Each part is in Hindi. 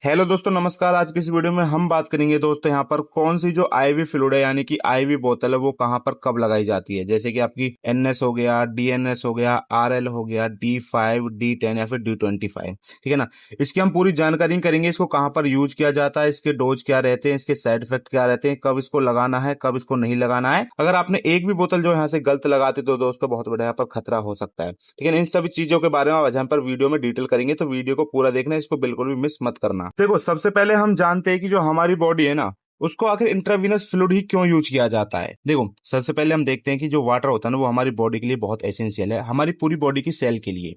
हेलो दोस्तों, नमस्कार। आज की इस वीडियो में हम बात करेंगे दोस्तों यहाँ पर कौन सी जो आईवी फ्लूइड है यानी कि आईवी बोतल है वो कहाँ पर कब लगाई जाती है। जैसे कि आपकी एनएस हो गया, डीएनएस हो गया, आरएल हो गया, D5, D10 या फिर D25, ठीक है ना। इसकी हम पूरी जानकारी करेंगे, इसको कहाँ पर यूज किया जाता है, इसके डोज क्या रहते हैं, इसके साइड इफेक्ट क्या रहते हैं, कब इसको लगाना है, कब इसको नहीं लगाना है। अगर आपने एक भी बोतल जो यहाँ से गलत लगाते तो दोस्तों बहुत बड़ा यहाँ पर खतरा हो सकता है, ठीक है ना। इन सभी चीजों के बारे में आज हम पर वीडियो में डिटेल करेंगे, तो वीडियो को पूरा देखना, इसको बिल्कुल भी मिस मत करना। देखो, सबसे पहले हम जानते हैं कि जो हमारी बॉडी है ना, उसको आखिर इंट्रावीनस फ्लूइड ही क्यों यूज किया जाता है। देखो, सबसे पहले हम देखते हैं कि जो वाटर होता है ना, वो हमारी बॉडी के लिए बहुत एसेंशियल है, हमारी पूरी बॉडी की सेल के लिए।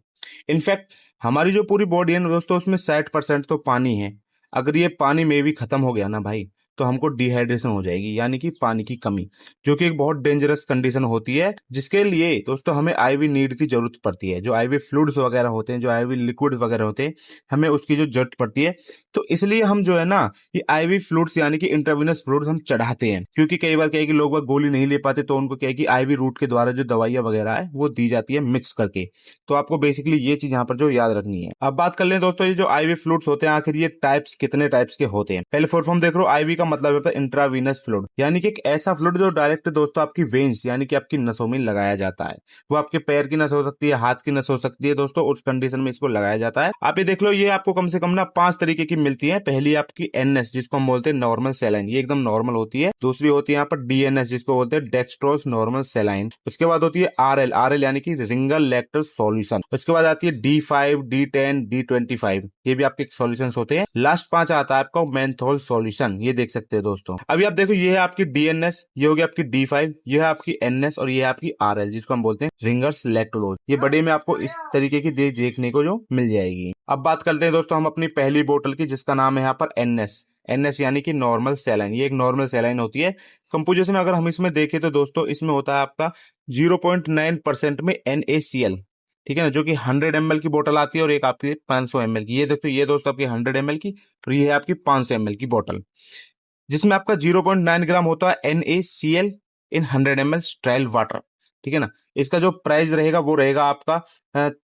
इनफैक्ट हमारी जो पूरी बॉडी है ना दोस्तों, उसमें 60% तो पानी है। अगर ये पानी में भी खत्म हो गया ना भाई, तो हमको डिहाइड्रेशन हो जाएगी, यानी कि पानी की कमी, जो कि एक बहुत डेंजरस कंडीशन होती है, जिसके लिए दोस्तों हमें आईवी नीड की जरूरत पड़ती है। जो आईवी फ्लूइड्स वगैरह होते हैं, जो आईवी लिक्विड वगैरह होते हैं, हमें उसकी जो जरूरत पड़ती है। तो इसलिए हम जो है ना, ये आईवी फ्लूइड्स यानी कि इंट्रावेनस फ्लूइड्स हम चढ़ाते हैं, क्योंकि कई बार क्या है कि लोग वह गोली नहीं ले पाते, तो उनको क्या है कि आईवी रूट के द्वारा जो दवाइयां वगैरह है वो दी जाती है मिक्स करके। तो आपको बेसिकली ये चीज यहाँ पर जो याद रखनी है। अब बात कर लें दोस्तों, ये जो आईवी फ्लूइड्स होते हैं, आखिर ये टाइप्स कितने टाइप्स के होते हैं। पहले फुल फॉर्म देख लो, आईवी का मतलब है इंट्रावीनस फ्लूइड, यानी कि एक ऐसा फ्लूइड जो डायरेक्ट दोस्तों आपकी वेन्स यानी कि आपकी नसों में लगाया जाता है। वो आपके पैर की नस हो सकती है, हाथ की नस हो सकती है दोस्तों, उस कंडीशन में इसको लगाया जाता है। आप ये देख लो, ये आपको कम से कम ना 5 तरीके की मिलती है। पहली आपकी एनएस, जिसको हम बोलते हैं नॉर्मल सेलाइन, ये एकदम नॉर्मल होती है। दूसरी होती है यहाँ पर डीएनएस, जिसको बोलते हैं डेक्सट्रोज नॉर्मल सेलाइन। उसके बाद होती है आरएल, आरएल यानी कि रिंगल लैक्टोज सॉल्यूशन। उसके बाद आती है D5, D10, D25, ये भी आपके सॉल्यूशन होते हैं। लास्ट 5 आता है आपका मेंथोल सॉल्यूशन, ये देख सकते हैं दोस्तों। अभी आप देखो, ये है आपकी डीएनएस, ये होगी आपकी D5, ये है आपकी एनएस और ये है आपकी आरएल, जिसको हम बोलते हैं रिंगर्स लैक्टोलोज। ये बड़े में आपको इस तरीके की देखने को जो मिल जाएगी। अब बात करते हैं दोस्तों हम अपनी पहली बोतल की, जिसका नाम है यहाँ पर एनएस। एनएस यानी कि नॉर्मल सेलाइन, ये एक नॉर्मल सेलाइन होती है। कंपोजिशन अगर हम इसमें देखें तो दोस्तों, इसमें होता है आपका 0.9% में NaCl, ठीक है ना, जो कि 100 ml की बोतल आती है और एक आपकी 500 ml की। ये देखो, ये दोस्तों आपकी 100 ml की, और ये है आपकी 500 ml की बोतल, जिसमें आपका 0.9 ग्राम होता है NaCl इन 100 ml स्ट्राइल वाटर, ठीक है ना। इसका जो प्राइस रहेगा वो रहेगा आपका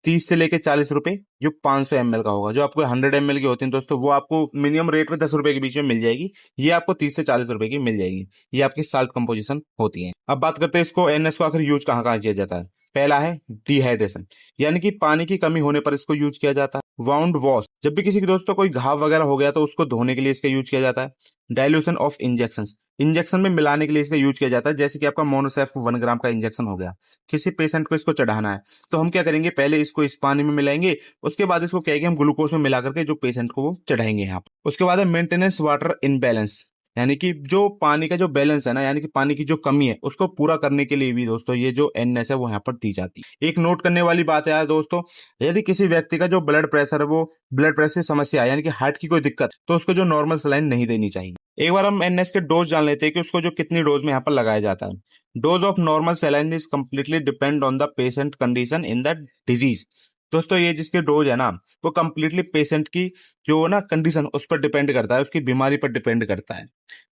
30 से लेके 40 रुपए, जो 500 ml का होगा। जो आपको 100 ml की होती है दोस्तों, वो आपको मिनिमम रेट में 10 रुपए के बीच में मिल जाएगी। ये आपको 30 से 40 रुपए की मिल जाएगी। ये आपकी साल्ट कंपोजिशन होती है। अब बात करते हैं इसको, एनएस को आखिर यूज कहाँ कहाँ किया जाता है। पहला है डिहाइड्रेशन, यानी कि पानी की कमी होने पर इसको यूज किया जाता है। वाउंड वॉश, जब भी किसी के दोस्तों कोई घाव वगैरह हो गया तो उसको धोने के लिए इसका यूज किया जाता है। डाइल्यूशन ऑफ इंजेक्शन, इंजेक्शन में मिलाने के लिए इसका यूज किया जाता है। जैसे कि आपका मोनोसेफ 1 ग्राम का इंजेक्शन हो गया, किसी पेशेंट को इसको चढ़ाना है, तो हम क्या करेंगे, पहले इसको इस पानी में मिलाएंगे, उसके बाद इसको क्या है कि हम ग्लूकोज में मिला करके जो पेशेंट को वो चढ़ाएंगे यहाँ पर। उसके बाद है मेंटेनेंस वाटर इनबैलेंस, यानी कि जो पानी का जो बैलेंस है ना, यानी कि पानी की जो कमी है उसको पूरा करने के लिए भी दोस्तों ये जो एनएस है वो यहाँ पर दी जाती है। एक नोट करने वाली बात है यार दोस्तों, यदि किसी व्यक्ति का जो ब्लड प्रेशर है, वो ब्लड प्रेशर की समस्या है, यानी कि हार्ट की कोई दिक्कत, तो उसको जो नॉर्मल सलाइन नहीं देनी चाहिए। एक बार हम एनएस के डोज जान लेते हैं कि उसको जो कितनी डोज में यहाँ पर लगाया जाता है। Dose of normal saline is completely depend on the patient condition in the disease. दोस्तों, ये जिसके डोज है ना, वो कंप्लीटली पेशेंट की जो ना कंडीशन उस पर डिपेंड करता है, उसकी बीमारी पर डिपेंड करता है।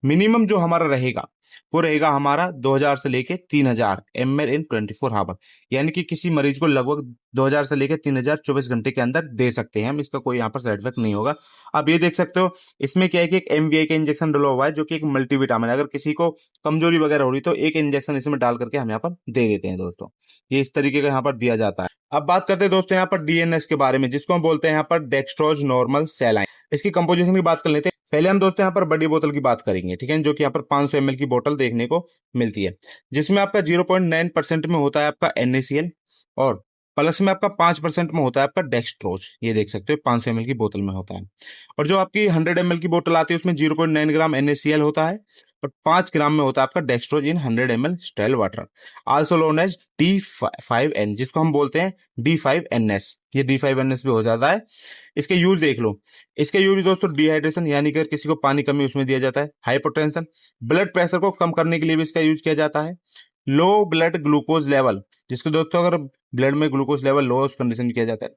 मिनिमम जो हमारा रहेगा वो रहेगा हमारा 2000 से लेके 3000 ml इन 24 आवर, यानी कि किसी मरीज को लगभग 2000 से लेके 3000 24 घंटे के अंदर दे सकते हैं हम। इसका कोई यहाँ पर साइड इफेक्ट नहीं होगा। आप ये देख सकते हो, इसमें क्या है कि एक MVI का इंजेक्शन डला हुआ है, जो कि एक मल्टीविटामिन है। अगर किसी को कमजोरी वगैरह हो रही तो एक इंजेक्शन इसमें डाल करके हम यहाँ पर दे देते हैं दोस्तों। ये इस तरीके का यहाँ पर दिया जाता है। अब बात करते हैं दोस्तों यहाँ पर डीएनएस के बारे में, जिसको हम बोलते हैं यहाँ पर डेक्सट्रोज नॉर्मल सेलाइन। इसकी कंपोजिशन की बात कर लेते हैं। पहले हम दोस्तों यहाँ पर बड़ी बोतल की बात करेंगे, ठीक है, जो कि यहाँ पर 500 ml की बोतल देखने को मिलती है, जिसमें आपका 0.9% में होता है आपका NaCl, और प्लस में आपका 5% में होता है आपका डेक्सट्रोज। ये देख सकते हो 500 ml की बोतल में होता है। और जो आपकी 100 ml की बोतल आती है उसमें 0.9 ग्राम NaCl होता है, और 5 ग्राम में होता है आपका dextrose in 100 ml sterile water, also known as D5N, जिसको हम बोलते हैं D5NS। ये D5NS भी हो जाता है। इसके यूज देख लो, इसके यूज दोस्तों डिहाइड्रेशन, यानी कि किसी को पानी कमी उसमें दिया जाता है। हाइपोटेंशन, ब्लड प्रेशर को कम करने के लिए भी इसका यूज किया जाता है। लो ब्लड ग्लूकोज लेवल, जिसको दोस्तों अगर ब्लड में ग्लूकोज लेवल लो है उस कंडीशन में किया जाता है।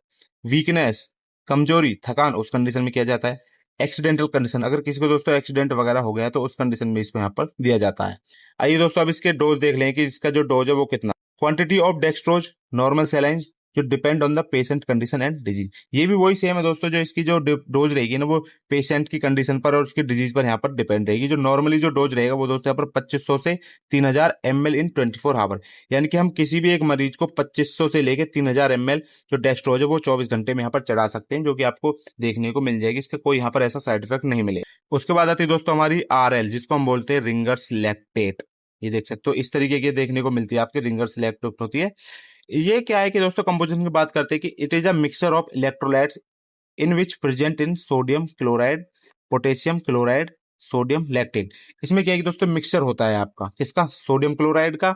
वीकनेस, कमजोरी, थकान, उस कंडीशन में किया जाता है। एक्सीडेंटल कंडीशन, अगर किसी को दोस्तों एक्सीडेंट वगैरह हो गया तो उस कंडीशन में इसको यहाँ पर दिया जाता है। आइए दोस्तों अब इसके डोज देख लें कि इसका जो डोज है वो कितना। Quantity of dextrose normal saline जो depend on the patient condition and disease. ये भी वही सेम है दोस्तों, जो इसकी जो डोज रहेगी ना वो पेशेंट की कंडीशन पर और उसकी डिजीज पर यहाँ पर डिपेंड रहेगी। जो नॉर्मली जो डोज रहेगा वो दोस्तों यहाँ पर 2500 से 3000 ml इन 24 आवर, यानी कि हम किसी भी एक मरीज को 2500 से लेके 3000 ml जो डेक्सट्रोज है वो 24 घंटे में यहाँ पर चढ़ा सकते हैं, जो कि आपको देखने को मिल जाएगी। इसका कोई यहाँ पर ऐसा साइड इफेक्ट नहीं मिलेगा। उसके बाद आती है दोस्तों हमारी RL, जिसको हम बोलते हैं रिंगर्स लैक्टेट। ये देख सकते हो इस तरीके की देखने को मिलती है, आपके रिंगर्स लैक्टेट होती है। ये क्या है कि दोस्तों कंपोजिशन की बात करते हैं कि it is a mixture of electrolytes in which present in sodium chloride, potassium chloride, sodium lactate. इसमें क्या है कि दोस्तों मिक्सचर होता है आपका किसका, सोडियम क्लोराइड का,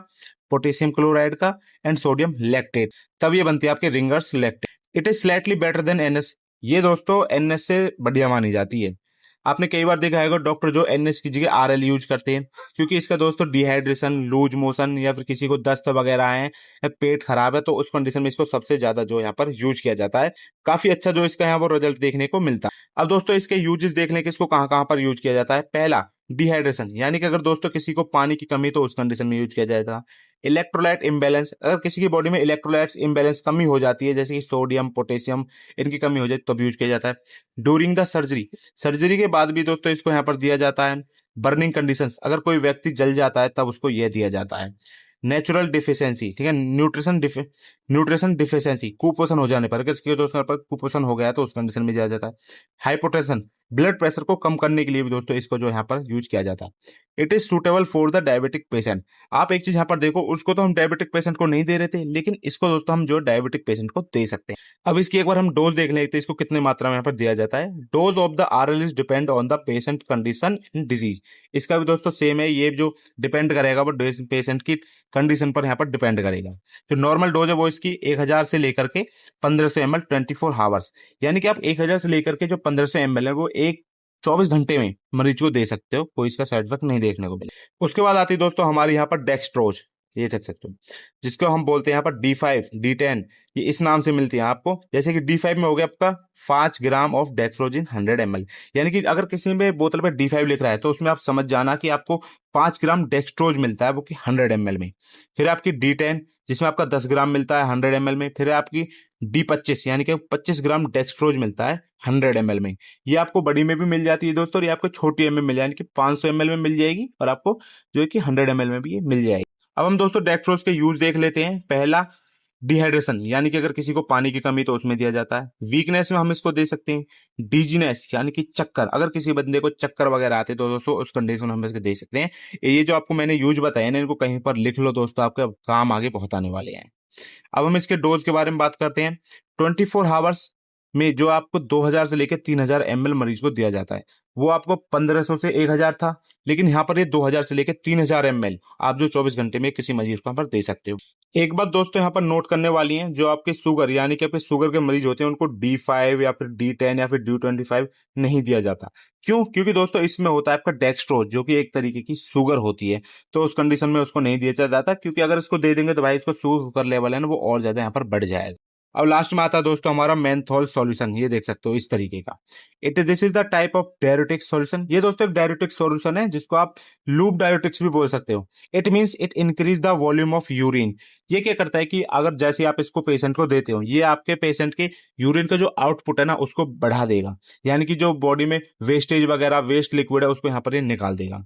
पोटेशियम क्लोराइड का एंड सोडियम लैक्टेट, तब ये बनती है आपके ringers lactate. It is slightly better than NS. ये दोस्तों एनएस से बढ़िया मानी जाती है। आपने कई बार देखा है डॉक्टर जो एनएस की जगह आरएल यूज करते हैं, क्योंकि इसका दोस्तों डिहाइड्रेशन, लूज मोशन या फिर किसी को दस्त वगैरह है या पेट खराब है तो उस कंडीशन में इसको सबसे ज्यादा जो यहाँ पर यूज किया जाता है। काफी अच्छा जो इसका यहाँ पर रिजल्ट देखने को मिलता है। अब दोस्तों इसके यूजेस देख लें कि इसको कहाँ कहाँ पर यूज किया जाता है। पहला, डिहाइड्रेशन, यानी कि अगर दोस्तों किसी को पानी की कमी तो उस कंडीशन में यूज किया जाएगा। इलेक्ट्रोलाइट इम्बैलेंस, अगर किसी की बॉडी में इलेक्ट्रोलाइट्स इम्बैलेंस कमी हो जाती है, जैसे कि सोडियम, पोटेशियम, इनकी कमी हो जाए तो भी यूज किया जाता है। ड्यूरिंग द सर्जरी, सर्जरी के बाद भी दोस्तों इसको यहाँ पर दिया जाता है। बर्निंग कंडीशंस, अगर कोई व्यक्ति जल जाता है तब उसको यह दिया जाता है। नेचुरल डिफिशियंसी, ठीक है, न्यूट्रिशन डिफिशियंसी, कुपोषण हो जाने पर, अगर किसी दोस्तों पर कुपोषण हो गया तो उस कंडीशन में दिया जाता है। हाइपोटेंशन, ब्लड प्रेशर को कम करने के लिए भी दोस्तों इसको जो यहाँ पर यूज किया जाता है। It is suitable for the diabetic patient. आप एक चीज यहाँ पर देखो, उसको तो हम डायबिटिक पेशेंट को नहीं दे रहे थे, लेकिन इसको दोस्तों हम जो डायबिटिक पेशेंट को दे सकते हैं। अब इसकी एक बार हम डोज देख लेते हैं, इसको कितने मात्रा में यहाँ पर दिया जाता है। Dose of the RL is depend on the patient condition and disease. इसका भी दोस्तों सेम है, ये जो डिपेंड करेगा वो पेशेंट की कंडीशन पर यहाँ पर डिपेंड करेगा। जो नॉर्मल डोज है वो इसकी 1000 से लेकर के 1500 ml 24 आवर्स, यानी कि आप 1000 से लेकर के जो 1500 ml है वो 24 घंटे में मरीज को दे सकते हो, कोई इसका साइड इफेक्ट नहीं देखने को मिले। उसके बाद आती है दोस्तों हमारे यहाँ पर डेक्सट्रोज, ये देख सकते हो, जिसको हम बोलते हैं यहाँ पर D5, D10, ये इस नाम से मिलती है आपको। जैसे कि D5 में हो गया आपका 5 ग्राम ऑफ डेक्सट्रोजिन 100 ml, यानी कि अगर किसी में बोतल पे D5 लिख रहा है तो उसमें आप समझ जाना कि आपको 5 ग्राम डेक्सट्रोज मिलता है, वो कि 100 ml में। फिर आपकी D10 जिसमें आपका 10 ग्राम मिलता है 100 ml में। फिर आपकी D25 यानी कि 25 ग्राम डेक्सट्रोज मिलता है 100 ml में। ये आपको बड़ी में भी मिल जाती है दोस्तों, और ये आपको छोटी एम में मिल जाएगी, यानी कि 500 ml में मिल जाएगी, और आपको जो है कि 100 ml में भी ये मिल जाएगी। अब हम दोस्तों डेक्सट्रोज के यूज देख लेते हैं। पहला, डिहाइड्रेशन, यानी कि अगर किसी को पानी की कमी तो उसमें दिया जाता है। वीकनेस में हम इसको दे सकते हैं। डिजीनेस, यानी कि चक्कर, अगर किसी बंदे को चक्कर वगैरह आते तो दोस्तों उस कंडीशन में हम इसको दे सकते हैं। ये जो आपको मैंने यूज बताया ना, इनको कहीं पर लिख लो दोस्तों, आपके काम आगे बहुत आने वाले हैं। अब हम इसके डोज के बारे में बात करते हैं। 24 आवर्स में जो आपको 2000 से लेकर 3000 ml मरीज को दिया जाता है, वो आपको 1500 से 1000 था, लेकिन यहाँ पर ये 2000 से लेकर 3000 ml आप जो 24 घंटे में किसी मरीज को यहाँ पर दे सकते हो। एक बात दोस्तों यहाँ पर नोट करने वाली है, जो आपके शुगर यानी कि आपके शुगर के मरीज होते हैं उनको D5 या फिर D10 या फिर D25 नहीं दिया जाता। क्यों? क्योंकि दोस्तों इसमें होता है आपका डेक्सट्रोज, जो कि एक तरीके की शुगर होती है, तो उस कंडीशन में उसको नहीं दिया जाता, क्योंकि अगर इसको दे देंगे तो भाई इसको शुगर लेवल है ना वो और ज्यादा यहाँ पर बढ़ जाएगा। अब लास्ट में आता है दोस्तों हमारा मेंथोल सॉल्यूशन, ये देख सकते हो इस तरीके का। This is the type of diuretic solution. ये दोस्तों एक डायरेटिक सॉल्यूशन है, जिसको आप लूप डायरेटिक्स भी बोल सकते हो। It means it increase the volume of urine. ये क्या करता है कि अगर जैसे आप इसको पेशेंट को देते हो, ये आपके पेशेंट के यूरिन का जो आउटपुट है ना उसको बढ़ा देगा, यानी कि जो बॉडी में वेस्टेज वगैरह, वेस्ट लिक्विड है उसको यहाँ पर ये निकाल देगा।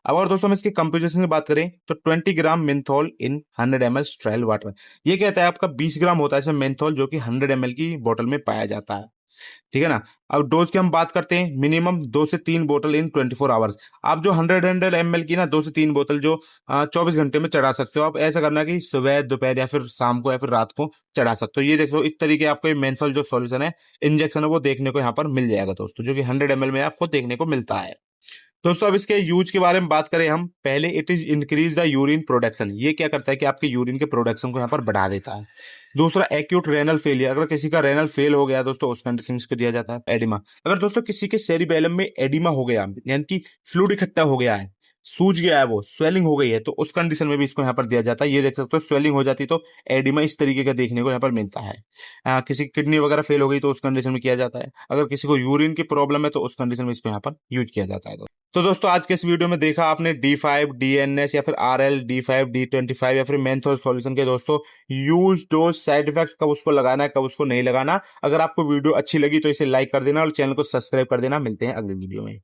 अब और दोस्तों हम इसकी कंपोजिशन की बात करें तो 20 ग्राम मेंथोल इन 100 ml स्टेराइल वाटर। ये कहता है आपका 20 ग्राम होता है इसमें मेंथोल, जो कि 100 ml की बोतल में पाया जाता है, ठीक है ना। अब डोज की हम बात करते हैं, मिनिमम 2 से 3 बोतल इन 24 आवर्स। आप जो 100 ml की ना 2 से 3 बोतल जो 24 घंटे में चढ़ा सकते हो। आप ऐसा करना कि सुबह, दोपहर या फिर शाम को या फिर रात को चढ़ा सकते हो। ये देखो इस तरीके आपको मेंथोल जो सॉल्यूशन है, इंजेक्शन है, वो देखने को यहाँ पर मिल जाएगा दोस्तों, जो कि 100 ml में आपको देखने को मिलता है। दोस्तों अब इसके यूज के बारे में बात करें हम, पहले it is increase the urine production. ये क्या करता है कि आपके यूरिन के प्रोडक्शन को यहाँ पर बढ़ा देता है। दूसरा, एक्यूट रेनल फेलियर, अगर किसी का रेनल फेल हो गया दोस्तों उस कंडीशन को दिया जाता है। एडिमा, अगर दोस्तों किसी के सेरिबेलम में एडिमा हो गया, यानी कि फ्लूइड इकट्ठा हो गया है, सूज गया है, वो स्वेलिंग हो गई है, तो उस कंडीशन में भी इसको यहाँ पर दिया जाता है। ये देख सकते हो स्वेलिंग हो जाती तो एडिमा इस तरीके का देखने को यहाँ पर मिलता है। किसी की किडनी वगैरह फेल हो गई तो उस कंडीशन में किया जाता है। अगर किसी को यूरिन की प्रॉब्लम है तो उस कंडीशन में इसको यहाँ पर यूज किया जाता है। तो दोस्तों आज के इस वीडियो में देखा आपने D5 DNS या फिर RL D5 D25 या फिर मेंथोल सॉल्यूशन के दोस्तों यूज डोज साइड इफेक्ट, कब उसको लगाना है कब उसको नहीं लगाना। अगर आपको वीडियो अच्छी लगी तो इसे लाइक कर देना और चैनल को सब्सक्राइब कर देना। मिलते हैं अगले वीडियो में।